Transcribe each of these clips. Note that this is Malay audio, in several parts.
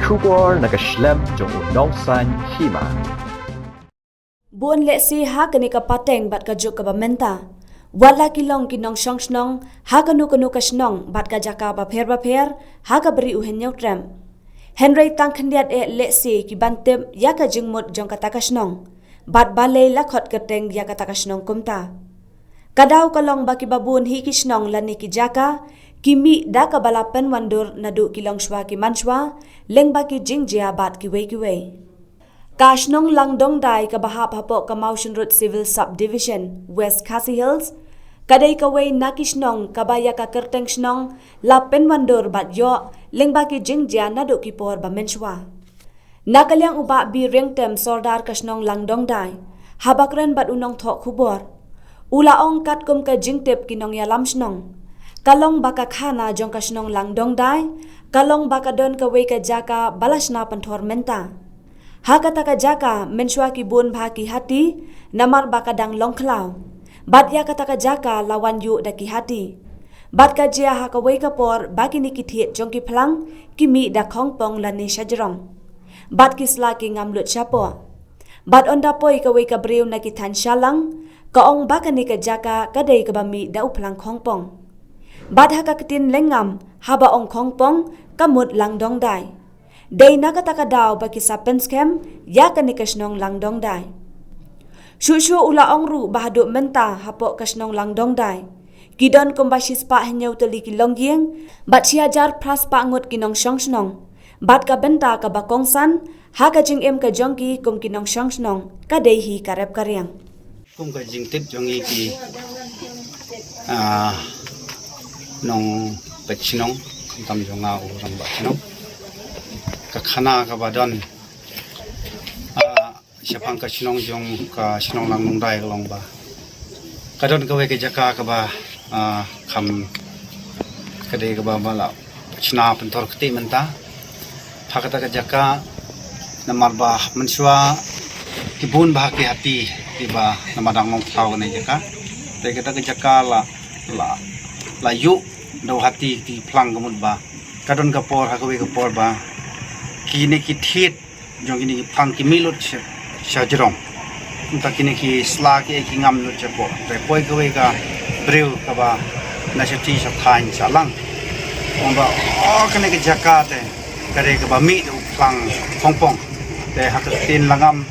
Kubor nakaslem jong unongsan hima. Buon lesi ha kani ka pateng bat ka juk ka bamenta. Wala kilong kinong shongsnong ha kanu kasnong bat ka jaka ba pher ha ka beri uhen nyautrem. Henry tang khandiat lesi ki bantem ya ka jingmut jong kata kasnong. Bat balei lakhot keteng ya kata kasnong kumta. Kadau kalong baki babun hi kisnong lani ki jaka kimi da ka balapen wandur nadu kilong shwa ki manshwa leng baki jingjia bat ki wei. Kashnong Langdong Dai ka bahap hapok ka Maution Road Civil Subdivision, West Khasi Hills, kadai kaway nakishnong kabaya ka kerteng shnong lapen wandur bat yo lengbaki jingjia nadu kipor ba menshwa. Nakalyang uba bi ringtem sordar kashnong Langdong Dai, habakren bat unong thok khubor. Ulaong kat kum ka jingtip kinong yalam shnong. Kalong baka khana jong kashnong Langdong Dai, kalong baka don kaway ka jaka balasna panthor menta. Hakata ka jaka menshwa ki bun bha ki hati namar baka dang longklau. Bat ya kata ka jaka lawan yu da ki hati. Bat ka jia ha ka wei ka por baki ni ki thiet jong ki phlang ki mi da khong pong la ni shajrong. Bat ki sla ki ngam lut chapo. Bat onda poi ka wei ka breu na ki than shalang ka ong baka ni ka jaka ka dei ka ba mi da uplang khong pong. Bat ha ka kitin lengam haba ong khong pong ka mut Langdong Dai. Day nakataka daw baki sa penskem ya kani kasnong Langdong Dai. Shushu ulaong ru bahado menta hapok kasnong Langdong Dai. Gidon kumbasis pa henyaw tali kilongyeng bat siajar pras pa angot kinong shongsnong. Bat ka benta ka bakongsan ha ka jing em ka jongki kum kinong shongsnong ka dehi karep karyang. Kum ka jing tip jongi ki nong pechnong tam jonga urang bachnong. Kakhana ka badon siapang ka sinong jong ka sinong Langdong Dai kalong ba kadon ka we ke jaka ka ba kham kade ka ba bala chna pentor kti menta phakata ka jaka namar ba menswa kibun bah ki hati tiba namadang mong thaw ne jaka te kita ka jaka la yu do hati ti phlang kamut ba kadon ka por ha ka we ka por ba kini ki thiet jong kini phang ki milut shajrong unta kini ki sla ki ngam lut chapo te poi ko ka breu ka ba na shati sa thain salang omba kene ki jakate kare ka ba mi du phang pongpong te hakatin langam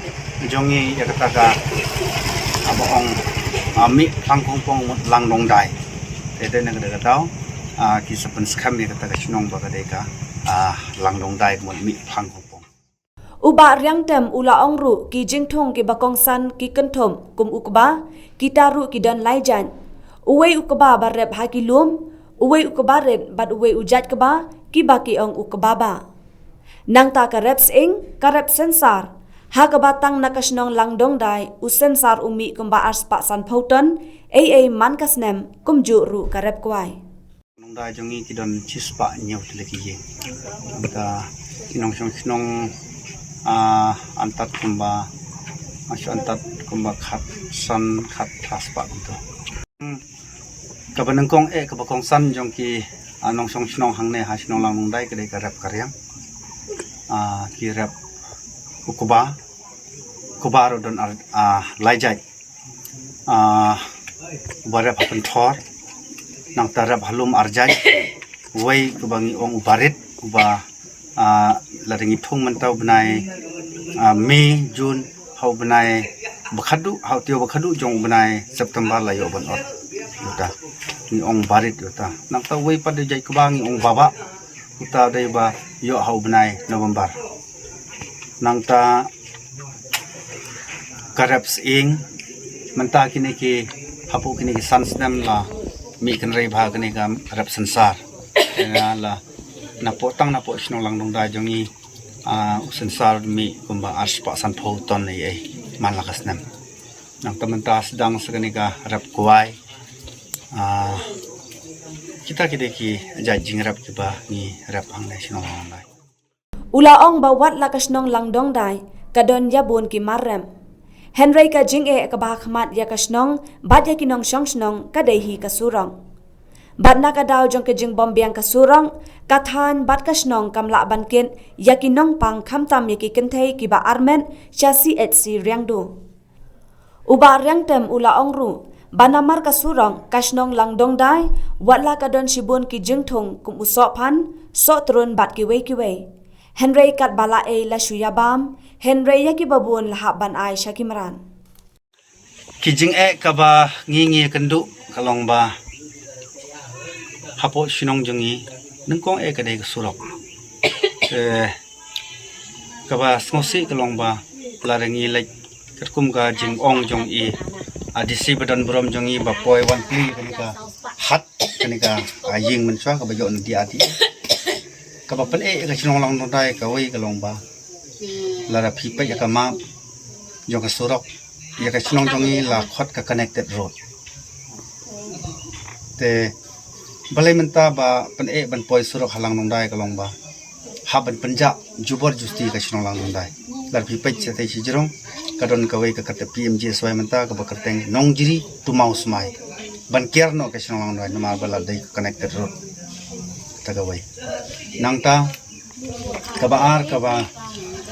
jongi yakata ka abong mi phang pongpong Langdong Dai te na ka daw ki sa penskam yakata ka sinong ba ka deka Langdong Dai mon mi phang pong Uba riang tem ulaong ru ki jingthong ki bakongsan ki kenthom kum ukba kita ru ki don laijan uwei ukba barep ha ki lum uwei ukba red bat uwei ujat kba ki baki ong ukba ba nang ta ka reps ing ka rep sensar ha ka batang nakasnong Langdong Dai u sensar umi kumba arspa san phauton man kasnem kumju ru ka rep kwai da jongi kidon chispa nyau teleki ye ka kinong sinong antat kumba masuk antat kumba khat san khat traspa gitu ka banengkong ka bakong san jongki anong sinong hangne ha sinong Langdong Dai kedai ka rap karyang ki rap ukuba kubaro don laijai barap hapen thor nang tarap halum arjai wei kubangi ong ubarit uba laringi thung mentau benai Mei Jun hau benai bakhadu hau tio bakhadu jong benai September la yo ban ot uta ni ong barit uta nang ta wei pada jai kubangi ong baba uta dai ba yo hau benai November nang ta karaps ing menta kini ki hapu kini ki sansnem la mi kan rei bha kani ka rap sensar la napotang napo sinong Langdong Dai jongi sensar mi kumba arspa san phauton nei malakas nam nang tamanta sedang sakani ka rap kuai kita ki jajing rap kiba ni rap ang nei sinong Langdong Dai ulaong bawat lakasnong Langdong Dai kadon yabun ki marrem Henry ka jing ka bah khmat ya kasnong bat ya kinong shongsnong ka dehi ka surong Bat nakadaw jong kejing bombiang kasurang, kathan bat kasnong kamla bankin, yaki nong pang kamtam yaki kentay kiba armen, sya CHC riangdu. Uba riang tem ula ongru, banamar kasurang kasnong langdong dai, watla kadon shibun ki jengthong kum usok pan, sok turun bat kiwe. Henry kat bala la shuyabam, Henry yaki babun lahap ban ai syakimran. Kijing kaba ngingi kendu kalong ba hapo sinong jongi nengkong kadai kesurok kaba smosi kalong ba larengi lek kerkum ka jing ong jong adisi badan brom jongi ba poi wan pli kanika hat kanika aying menswa kaba yo ndi ati kaba pen ka sinong lang dai ka wei kalong ba lara phi pe ka ma jong kesurok ya ka sinong jongi la khot ka connected road te balai menta ba pen ban poi surok halang nong dai kalong ba ha ban penja jubor justi ka sinong lang nong dai lar pi pe che te chi jirong kadon ka wei ka kat PMJ swai menta ka ba kerteng nong jiri tu mau smai ban kier no ka sinong lang dai nama bala dai connected road ta ka wei nang ta ka ba ar ka ba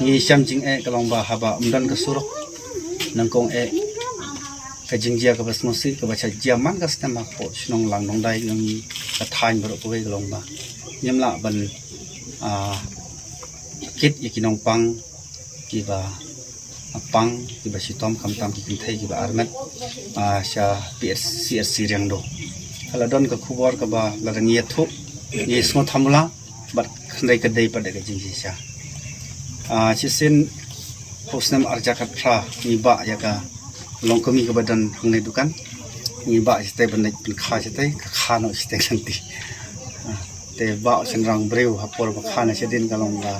ni syam jing kalong ba ha ba umdan ka surok nangkong kajingjia ka basmosi ka bacha jaman ka stem po sinong lang nong dai ng kathain baro ko galong ba nyamla ban kit ikinong pang kiba pang kiba sitom kamtam kikinthai kiba armet sya CSC riang do kala don ka khubor ka ba larangi thu ni smo thamula bat khandai ka dei pada ka jingji sya chisin posnem arjakat pra ni ba ya ka long kami ke badan hangnai dukan ni ba site ban pin kha site kha no site santi te ba senrang breu hapor ba kha na sedin kalong ga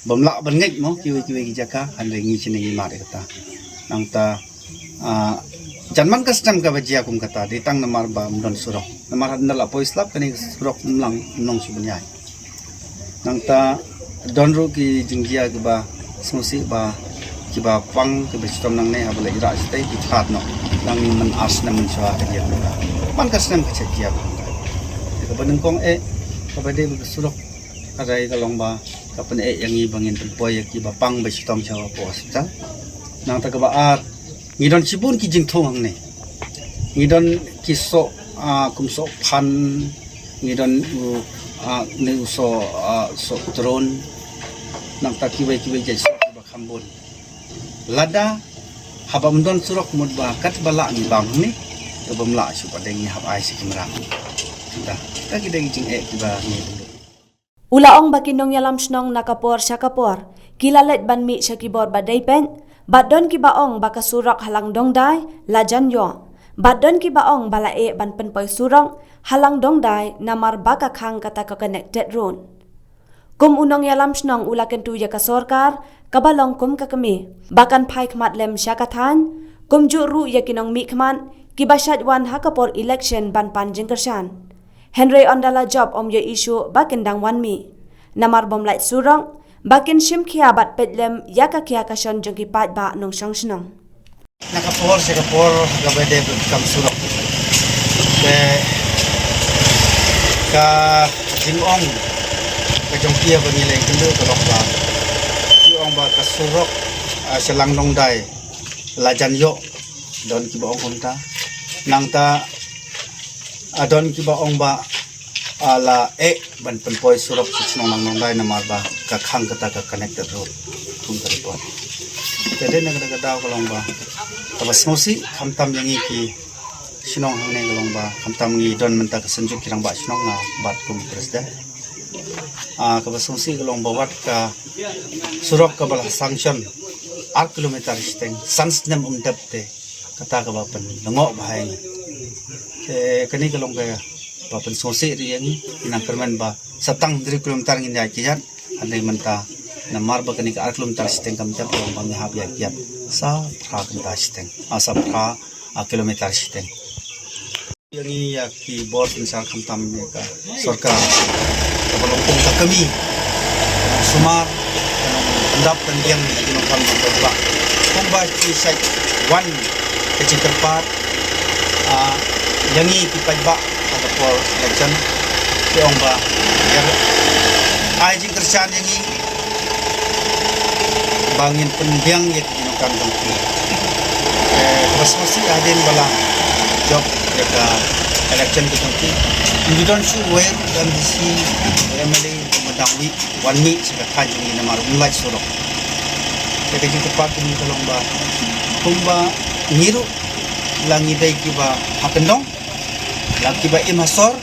bomla ban ngai mo kiwi ki jaka hanre ngi chini ni mare kata nang ta janman custom ka bajia kum kata ditang namar ba mdon surok namar handala poislap kani surok mlang nong subunyai nang ta donru ki jingjia ke ba smusi ba kiba pang kiba sitom nang ne habla ira stai ki khat no nang ni man as na man swa ka dia man kasnem ka chekia ka baneng kong ka bade bu surok kadai kalong ba ka pen yangi bangin tempoy kiba pang ba sitom chawa po hospital nang ta ka ba ar ngidon sibun ki jing thong ne ngidon kiso kumso phan ngidon ne uso so drone nang ta kibai jai so ba khambon lada habam don surok mudba kat bala ni bang ni tabam la su padengi hab ai sikimra dah ta kideng jing kiba ni Ulaong bakinong yalam snong nakapor syakapor kilalet ban mi syakibor badai pen badon ki baong bakasurak halang dong dai lajan yo badon ki baong balae ban penpoi surong halang dong dai namar baka khang kata ka connected road kum unong yalam snong ulaken tu ya ka sorkar kabalong kum ka kami bakan phai khmat lem syakathan kum ju ru ya kinong mi khman kibashat wan hakapor election ban pan jingkersan Henry ondala job om ye issue bakin dang wan mi namar bom lai surong bakin shim khia bat petlem yaka khia ka shon jongki pat ba nong shong snong nakapor sekapor gabede kam surok ke ka jingong ka jongkia bangileng kendu kolok ba ong ba kasurok selang nong dai lajan yo don ki ba ong konta nang ta adon ki ba ong ba ala ban penpoi surok sinong nong dai namar ba ka khang kata ka connected road kum ka report tede na kada daw kolong ba kabasmosi khamtam yangi ki sinong hangne kolong ba khamtam ngi don menta ka sanjuk kirang ba sinong na bat kum presda kabasmosi kolong ba wat ka surok ka bala sanction 8 kilometer steng sansnem depte kata ka bapen lengo bahai ke kani kalong ka bapen sosi ri yang inang kerman ba satang 3 kilometer ngin ya kiat andai menta namar ba kani ka 8 kilometer steng kam jap long bang hab ya kiat sa pra kanta steng asa pra kilometer steng yang ini ya ki board misal kamtam ka sarkar ka balong ka kami sumar pendap dan yang digunakan beberapa pembaci site one kecil tempat yang ini kita buat for election ti ong ba ai jing kerjaan ini bangin pendiang yet dinukan dongki terus mesti adin bala job ya election ki dongki you don't show where MDC MLA madangwi 1 week sa kajung ni namar mulai surok kaya jing tepat ni kalong ba kumba ngiru langi dai ki ba hakendong lang ki ba imasor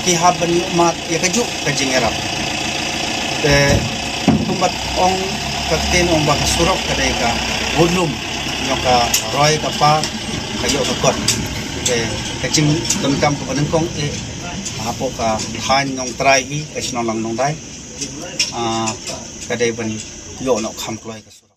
ki haban umat ya kaju kajing erap tumbat ong kakten ong ba surok kadai ka volume nyoka roy ka pa kayo ka kot kajing tengkam ka panengkong apo ka han nong trai hi kasno lang nong dai kadai ban yo no kham kloi ka